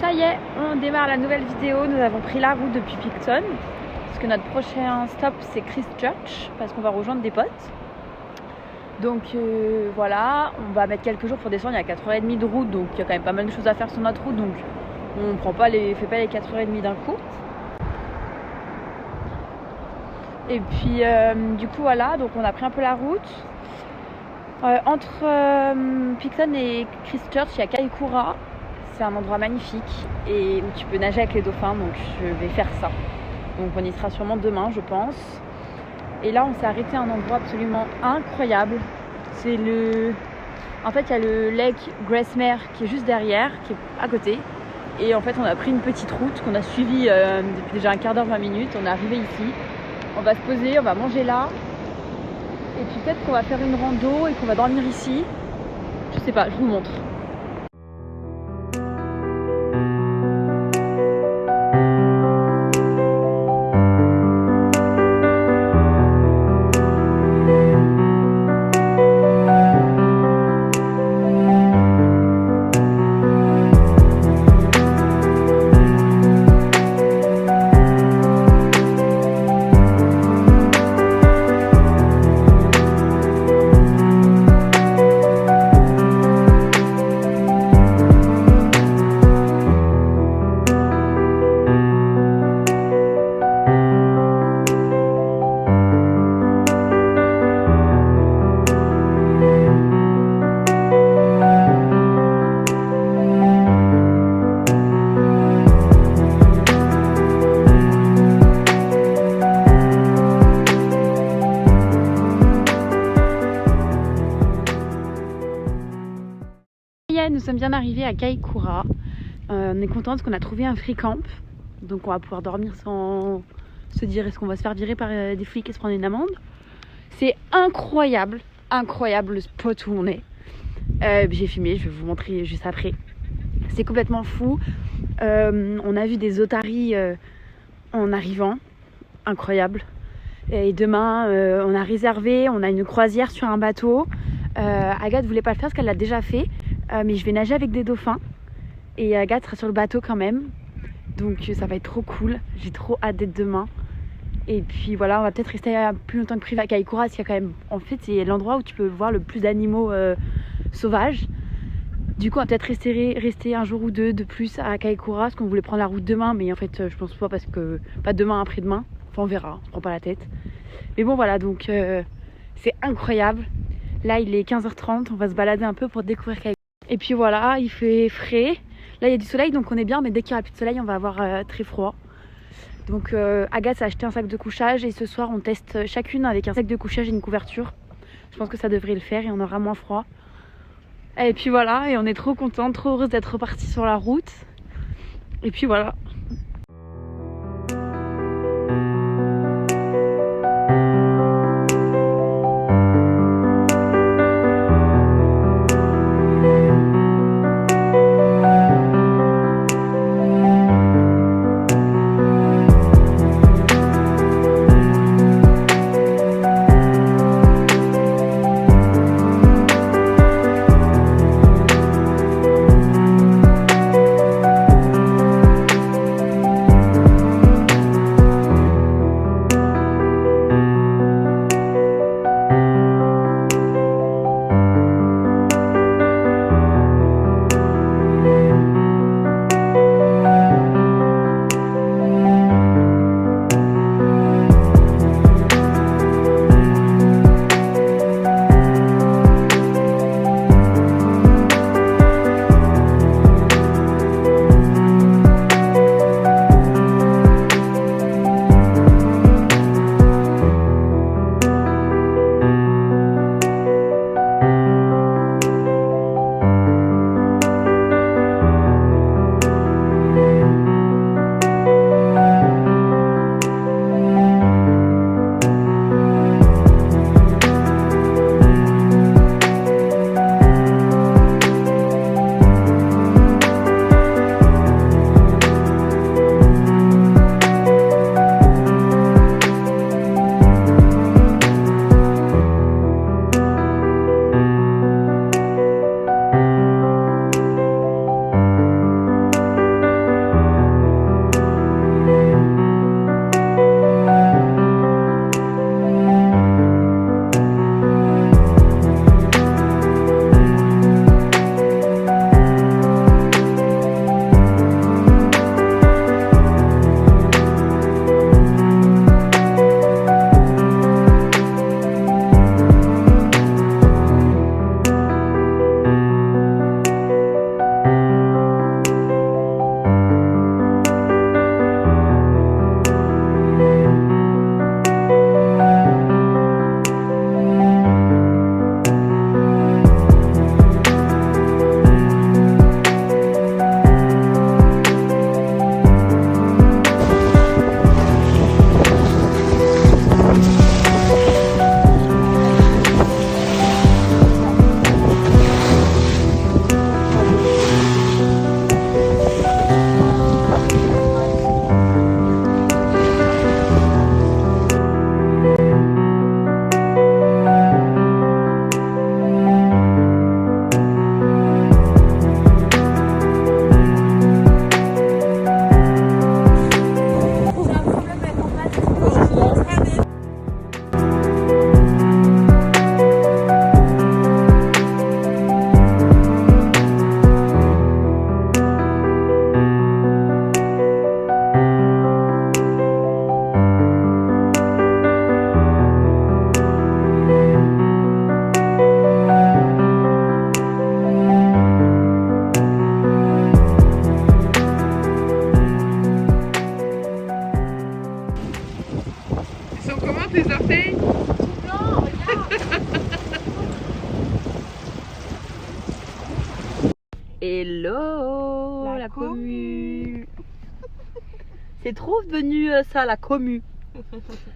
Ça y est, on démarre la nouvelle vidéo. Nous avons pris la route depuis Picton parce que notre prochain stop c'est Christchurch parce qu'on va rejoindre des potes. Donc voilà, on va mettre quelques jours pour descendre. Il y a 4h30 de route, donc il y a quand même pas mal de choses à faire sur notre route. Donc on ne fait pas les 4h30 d'un coup. Et puis du coup voilà, donc on a pris un peu la route. Entre Picton et Christchurch, il y a Kaikoura. C'est un endroit magnifique et où tu peux nager avec les dauphins, donc je vais faire ça. Donc on y sera sûrement demain, je pense. Et là, on s'est arrêté à un endroit absolument incroyable. En fait, il y a le lac Grasmere qui est juste derrière, qui est à côté. Et en fait, on a pris une petite route qu'on a suivie depuis déjà un quart d'heure, 20 minutes. On est arrivé ici. On va se poser, on va manger là. Et puis peut-être qu'on va faire une rando et qu'on va dormir ici. Je sais pas, je vous montre. Nous sommes bien arrivés à Kaikoura. On est content parce qu'on a trouvé un free camp. Donc on va pouvoir dormir sans se dire est-ce qu'on va se faire virer par des flics et se prendre une amende. C'est incroyable, incroyable le spot où on est. J'ai filmé, je vais vous montrer juste après. C'est complètement fou. On a vu des otaries en arrivant. Incroyable. Et demain, on a réservé, on a une croisière sur un bateau. Agathe voulait pas le faire parce qu'elle l'a déjà fait. Mais je vais nager avec des dauphins et Agathe sera sur le bateau quand même, donc ça va être trop cool. J'ai trop hâte d'être demain. Et puis voilà, on va peut-être rester plus longtemps que prévu à Kaikoura parce qu'il y a quand même, en fait c'est l'endroit où tu peux voir le plus d'animaux sauvages. Du coup on va peut-être rester un jour ou deux de plus à Kaikoura parce qu'on voulait prendre la route demain, mais en fait je pense pas, parce que pas demain, après-demain, enfin on verra, on se prend pas la tête. Mais bon voilà, donc c'est incroyable. Là il est 15h30, on va se balader un peu pour découvrir Kaikoura. Et puis voilà, il fait frais. Là il y a du soleil donc on est bien, mais dès qu'il n'y aura plus de soleil on va avoir très froid. Donc Agathe a acheté un sac de couchage et ce soir on teste chacune avec un sac de couchage et une couverture. Je pense que ça devrait le faire et on aura moins froid. Et puis voilà, et on est trop contents, trop heureuse d'être repartis sur la route. Et puis voilà. la commu. C'est trop devenu ça, la commu.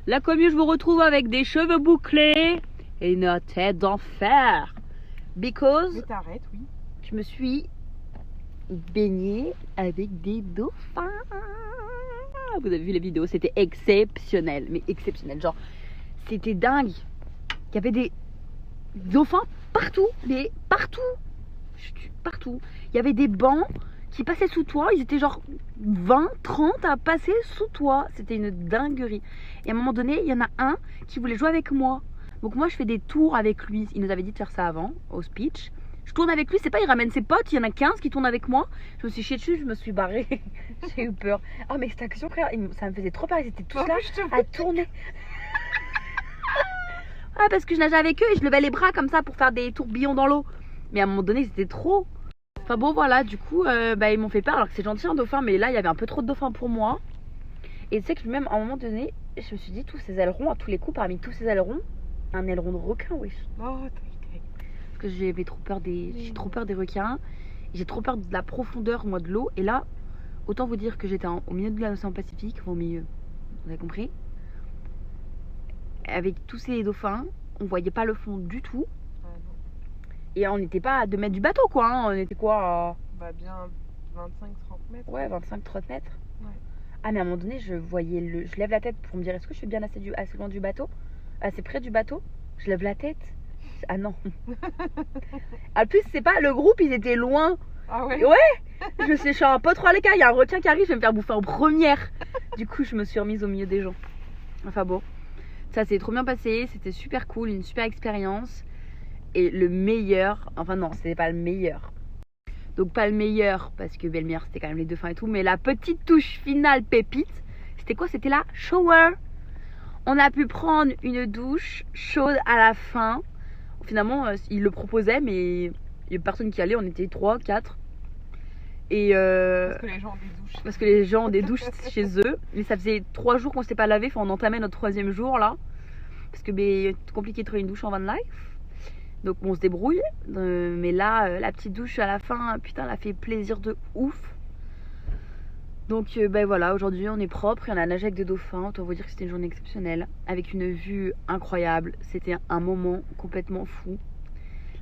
La commu, je vous retrouve avec des cheveux bouclés et une tête d'enfer. Because Mais t'arrêtes, oui. je me suis baignée avec des dauphins. Vous avez vu les vidéos, c'était exceptionnel. Mais exceptionnel, genre, c'était dingue. Il y avait des dauphins partout, mais partout. Partout. Il y avait des bancs qui passaient sous toi. Ils étaient genre 20, 30 à passer sous toi. C'était une dinguerie. Et à un moment donné, il y en a un qui voulait jouer avec moi. Donc moi, je fais des tours avec lui. Il nous avait dit de faire ça avant, au speech. Je tourne avec lui, c'est pas, il ramène ses potes. Il y en a 15 qui tournent avec moi. Je me suis chiée dessus, je me suis barrée. J'ai eu peur. Ah, mais cette action, frère, ça me faisait trop peur. Ils étaient tous là à tourner. Ah, parce que je nageais avec eux et je levais les bras comme ça pour faire des tourbillons dans l'eau. Mais à un moment donné, c'était trop. Enfin bon, voilà, du coup, ils m'ont fait peur alors que c'est gentil un dauphin. Mais là, il y avait un peu trop de dauphins pour moi. Et tu sais que même à un moment donné, je me suis dit, tous ces ailerons, à tous les coups, parmi tous ces ailerons, un aileron de requin, wesh. Oh, Parce que j'ai trop peur des requins. J'ai trop peur de la profondeur, moi, de l'eau. Et là, autant vous dire que j'étais au milieu de l'océan Pacifique, enfin, au milieu, vous avez compris. Avec tous ces dauphins, on voyait pas le fond du tout. Et on n'était pas à 2 mètres du bateau, quoi. Hein. On était quoi à... Bah bien 25-30 mètres. Ouais, 25-30 mètres. Ouais. Ah, mais à un moment donné, je lève la tête pour me dire, est-ce que je suis bien assez loin du bateau? Assez près du bateau? Je lève la tête. Ah non. En plus, c'est pas le groupe, ils étaient loin. Ah ouais? Ouais. Je suis un peu trop à l'écart. Il y a un requin qui arrive, je vais me faire bouffer en première. Du coup, je me suis remise au milieu des gens. Enfin bon. Ça s'est trop bien passé, c'était super cool, une super expérience. Et le meilleur, enfin non, c'était pas le meilleur. Donc pas le meilleur, parce que le meilleur c'était quand même les dauphins et tout. Mais la petite touche finale pépite, c'était quoi? C'était la shower. On a pu prendre une douche chaude à la fin. Finalement, ils le proposaient, mais il n'y a personne qui allait, on était 3, 4. Et Parce que les gens ont des douches. Parce que les gens ont des douches chez eux. Mais ça faisait 3 jours qu'on s'était pas lavé. Enfin, on entamait notre 3e jour là. Parce que c'est compliqué de trouver une douche en van life. Donc on se débrouille. Mais là, la petite douche à la fin, putain, elle a fait plaisir de ouf. Donc voilà, aujourd'hui on est propre et on a nagé avec des dauphins. Autant vous dire que c'était une journée exceptionnelle. Avec une vue incroyable. C'était un moment complètement fou.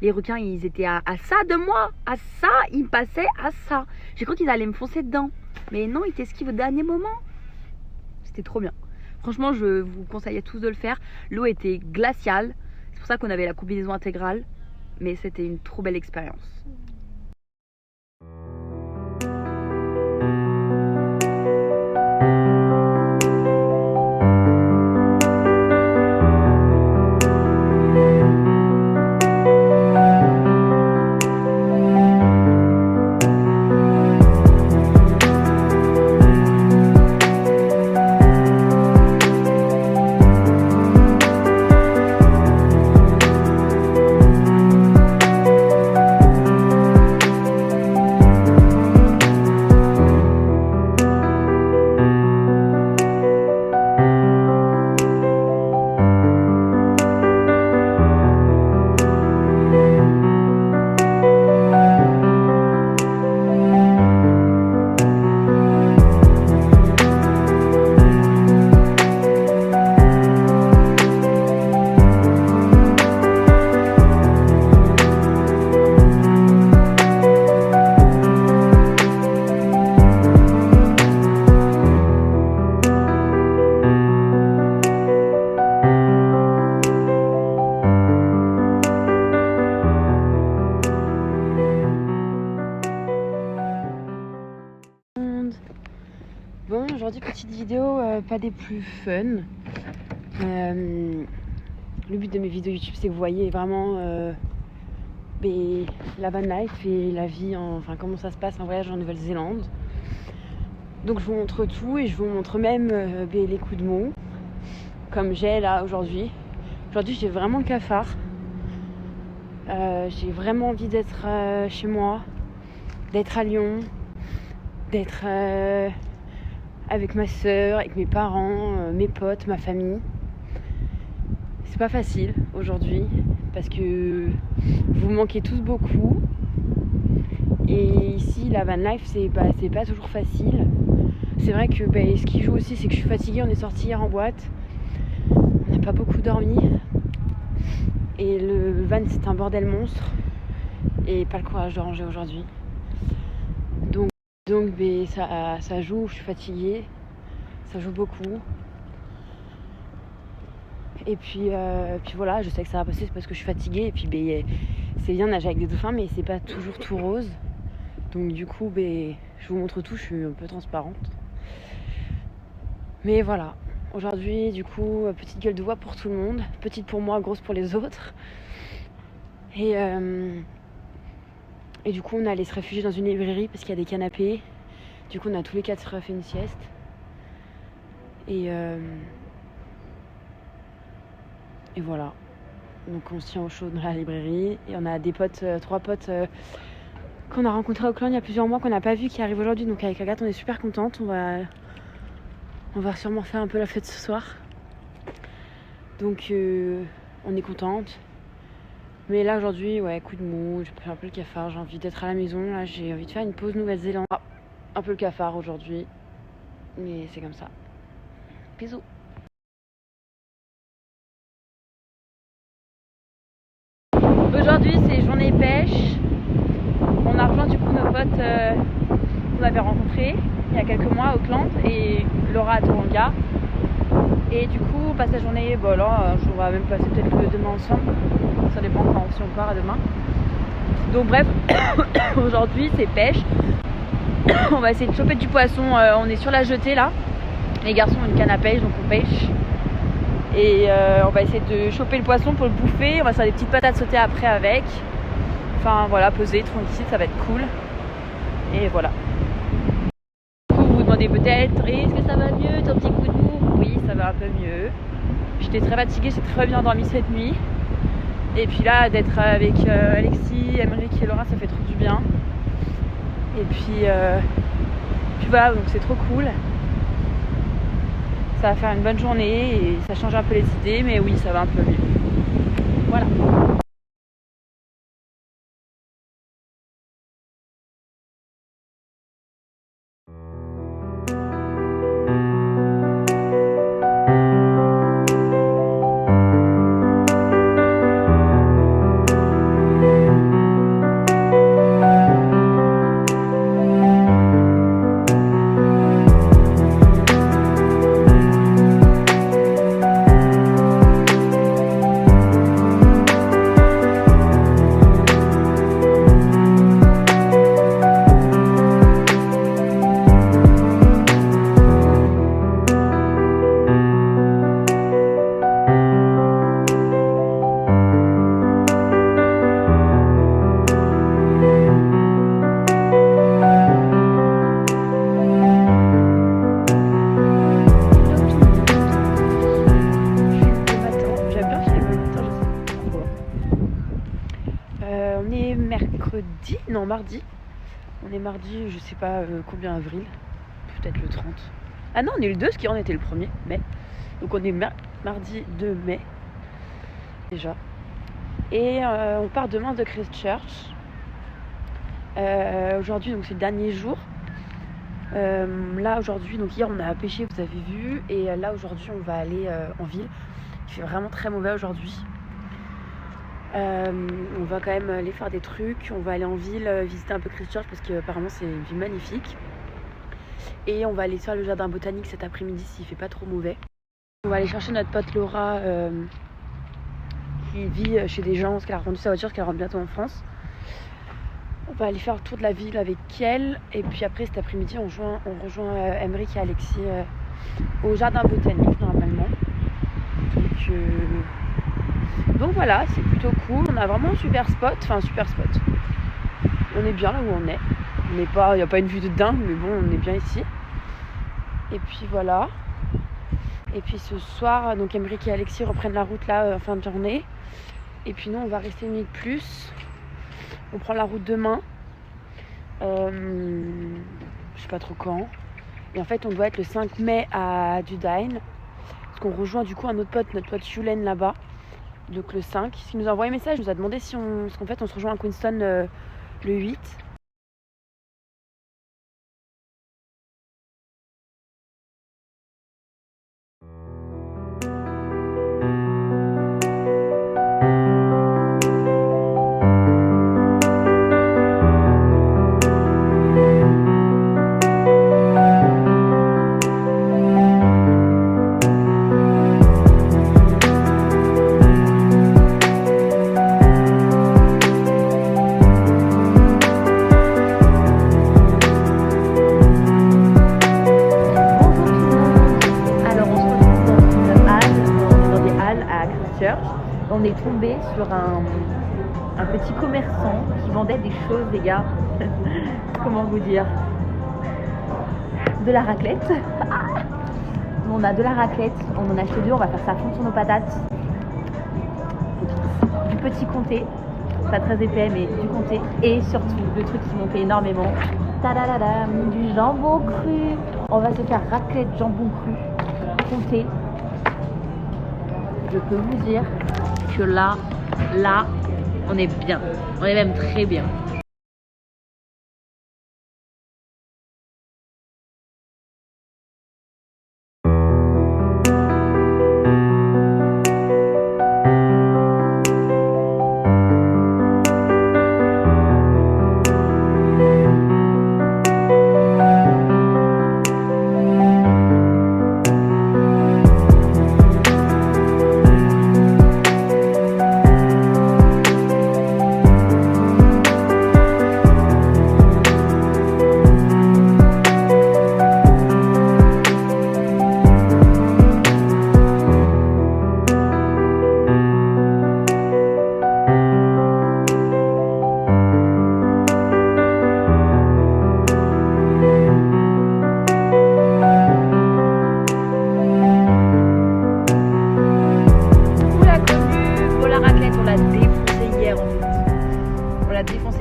Les requins, ils étaient à ça de moi. À ça, ils passaient à ça. J'ai cru qu'ils allaient me foncer dedans. Mais non, ils t'esquivent au dernier moment. C'était trop bien. Franchement, je vous conseille à tous de le faire. L'eau était glaciale. C'est pour ça qu'on avait la combinaison intégrale. Mais c'était une trop belle expérience. Bon, aujourd'hui petite vidéo pas des plus fun. Le but de mes vidéos YouTube, c'est que vous voyez vraiment la van life et la vie, enfin comment ça se passe en voyage en Nouvelle-Zélande. Donc je vous montre tout et je vous montre même les coups de mots comme j'ai là aujourd'hui. Aujourd'hui j'ai vraiment le cafard. J'ai vraiment envie d'être chez moi, d'être à Lyon, d'être avec ma soeur, avec mes parents, mes potes, ma famille. C'est pas facile aujourd'hui parce que vous me manquez tous beaucoup Et ici, la van life, c'est pas toujours facile. C'est vrai que ce qui joue aussi, c'est que je suis fatiguée. On est sorti hier en boîte. On n'a pas beaucoup dormi. Et le van, c'est un bordel monstre. Et pas le courage de ranger aujourd'hui. Donc ça joue, je suis fatiguée. Ça joue beaucoup. Et puis voilà, je sais que ça va passer, c'est parce que je suis fatiguée. Et puis c'est bien de nager avec des dauphins, mais c'est pas toujours tout rose. Donc du coup, je vous montre tout, je suis un peu transparente. Mais voilà, aujourd'hui, du coup, petite gueule de bois pour tout le monde. Petite pour moi, grosse pour les autres. Et du coup, on est allé se réfugier dans une librairie parce qu'il y a des canapés. Du coup, on a tous les 4 fait une sieste. Et voilà. Donc on se tient au chaud dans la librairie. Et on a des potes, 3 potes qu'on a rencontrés à Auckland il y a plusieurs mois, qu'on n'a pas vu, qui arrivent aujourd'hui. Donc avec Agathe, on est super contente. On va sûrement faire un peu la fête ce soir. Donc on est contente. Mais là aujourd'hui, coup de mou, j'ai pris un peu le cafard. J'ai envie d'être à la maison. Là, j'ai envie de faire une pause Nouvelle-Zélande. Un peu le cafard aujourd'hui. Mais c'est comme ça. Bisous. Aujourd'hui, c'est journée pêche. On a rejoint du coup nos potes qu'on avait rencontrés il y a quelques mois à Auckland et Laura à Tauranga. Et du coup, on passe la journée, là, on va même passer peut-être demain ensemble. Ça dépend si on part à demain. Donc bref, aujourd'hui c'est pêche. On va essayer de choper du poisson. On est sur la jetée là. Les garçons ont une canne à pêche, donc on pêche. Et on va essayer de choper le poisson pour le bouffer. On va faire des petites patates sautées après avec. Enfin voilà, poser tranquille, ça va être cool. Et voilà. Du coup, vous vous demandez peut-être, est-ce que ça va mieux ton petit coup de mou? Oui, ça va un peu mieux. J'étais très fatiguée, j'ai très bien dormi cette nuit. Et puis là, d'être avec Alexis, Emeric et Laura, ça fait trop du bien. Et puis voilà, donc c'est trop cool. Ça va faire une bonne journée et ça change un peu les idées, mais oui, ça va un peu mieux. Voilà. Mardi. On est mardi, je sais pas combien avril. Peut-être le 30. Ah non, on est le 2, ce qui en était le 1er mai. Donc on est mardi 2 mai. Déjà. Et on part demain de Christchurch. Aujourd'hui, donc c'est le dernier jour. Là aujourd'hui, donc hier on a pêché, vous avez vu. Et là aujourd'hui, on va aller en ville. Il fait vraiment très mauvais aujourd'hui. On va quand même aller faire des trucs. On va aller en ville, visiter un peu Christchurch parce qu'apparemment c'est une ville magnifique. Et on va aller faire le jardin botanique cet après-midi s'il fait pas trop mauvais. On va aller chercher notre pote Laura qui vit chez des gens parce qu'elle a rendu sa voiture, parce qu'elle rentre bientôt en France. On va aller faire le tour de la ville avec elle. Et puis après cet après-midi on rejoint Emeric et Alexis au jardin botanique normalement. Donc voilà, c'est plutôt cool. On a vraiment un super spot. On est bien là où on est. Il n'y a pas une vue de dingue, mais bon, on est bien ici. Et puis voilà. Et puis ce soir, donc Emeric et Alexis reprennent la route là en fin de journée. Et puis nous, on va rester une nuit de plus. On prend la route demain. Je sais pas trop quand. Et en fait, on doit être le 5 mai à Dudain. Parce qu'on rejoint du coup un autre pote, notre pote Yulen là-bas. Donc le 5, qui nous a envoyé un message, nous a demandé parce qu'en fait on se rejoint à Queenstown le 8. est tombé sur un petit commerçant qui vendait des choses, les gars. Comment vous dire? De la raclette. On a de la raclette, on en a acheté 2, on va faire ça fondre sur nos patates. Du petit comté, pas très épais mais du comté. Et surtout, le truc qui m'ont fait énormément, tadadadam, du jambon cru. On va se faire raclette jambon cru, comté. Je peux vous dire que là, on est bien. On est même très bien.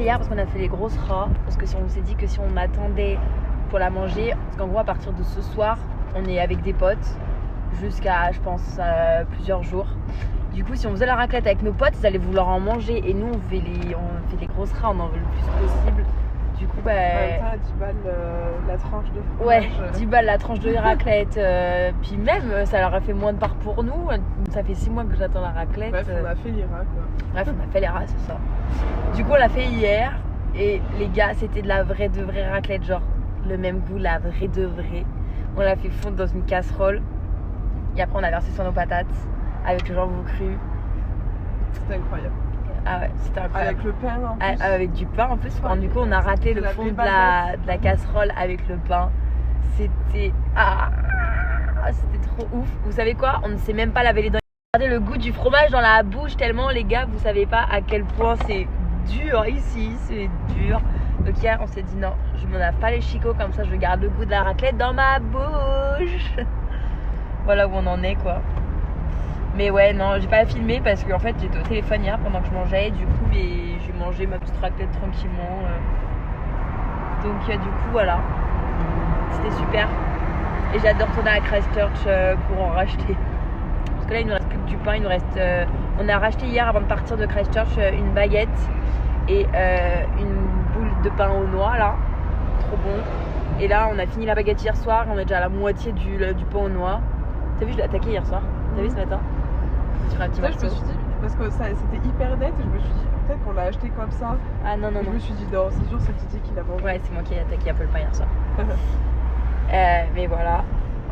Parce qu'on a fait les grosses rats, parce que si on s'est dit que si on attendait pour la manger, parce qu'en gros à partir de ce soir on est avec des potes jusqu'à je pense plusieurs jours. Du coup si on faisait la raclette avec nos potes ils allaient vouloir en manger et nous on fait les grosses rats, on en veut le plus possible. Du coup ça, 10 balles la tranche de fromage. Ouais, 10 balles la tranche de raclette. Puis même ça leur a fait moins de part pour nous. Ça fait 6 mois que j'attends la raclette. Bref on a fait les rats quoi. Bref on a fait les rats, c'est ça. Du coup on l'a fait hier. Et les gars, c'était de la vraie de vraie raclette, genre le même goût, la vraie de vraie. On l'a fait fondre dans une casserole. Et après, on a versé sur nos patates avec le jambon cru. C'était incroyable. Ah ouais, c'était incroyable. Avec le pain en plus. Avec du pain en plus. Ouais, du coup, on a raté le fond de la casserole avec le pain. C'était. C'était trop ouf. Vous savez quoi? On ne sait même pas laver les dents. Regardez le goût du fromage dans la bouche, tellement les gars, vous savez pas à quel point c'est dur ici, c'est dur. Donc hier on s'est dit non, je m'en lave pas les chicots, comme ça je garde le goût de la raclette dans ma bouche. Voilà où on en est quoi. Mais ouais non, j'ai pas filmé parce qu'en fait j'étais au téléphone hier pendant que je mangeais. Du coup j'ai mangé ma petite raclette tranquillement. Donc du coup voilà, c'était super. Et j'ai hâte de retourner à Christchurch pour en racheter. Parce que là il nous reste plus que du pain, il nous reste on a racheté hier avant de partir de Christchurch une baguette et une boule de pain aux noix là, trop bon. Et là on a fini la baguette hier soir, on est déjà à la moitié du pain aux noix. T'as vu, je l'ai attaqué hier soir, t'as vu ce matin? Sur un petit morceau. Je me suis dit, parce que c'était hyper net, et je me suis dit peut-être qu'on l'a acheté comme ça. Ah non. Je me suis dit non, c'est sûr c'est Titi qui l'a mangé. Ouais, c'est moi qui ai attaqué un peu le pain hier soir. Mais voilà,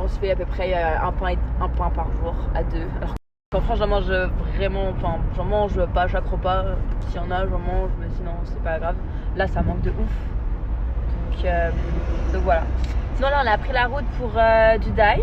on se fait à peu près un pain par jour à 2. Alors qu'en France j'en mange vraiment, enfin j'en mange pas à chaque repas. S'il y en a j'en mange, mais sinon c'est pas grave. Là ça manque de ouf. Donc voilà. Sinon là on a pris la route pour Dudain.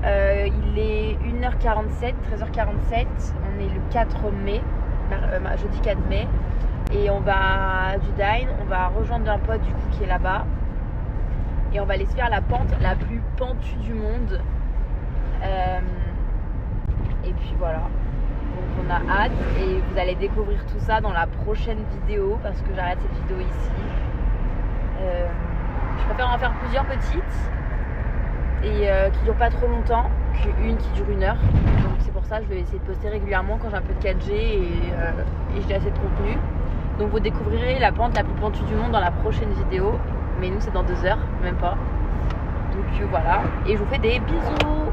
Il est 1h47, 13h47. On est le 4 mai, jeudi 4 mai. Et on va à Dudain, on va rejoindre un pote du coup qui est là-bas. Et on va aller se faire la pente la plus pentue du monde. Et puis voilà. Donc on a hâte et vous allez découvrir tout ça dans la prochaine vidéo parce que j'arrête cette vidéo ici. Je préfère en faire plusieurs petites et qui durent pas trop longtemps qu'une qui dure 1 heure. Donc c'est pour ça que je vais essayer de poster régulièrement quand j'ai un peu de 4G et j'ai assez de contenu. Donc vous découvrirez la pente la plus pentue du monde dans la prochaine vidéo. Mais nous c'est dans 2 heures, même pas. Donc voilà. Et je vous fais des bisous.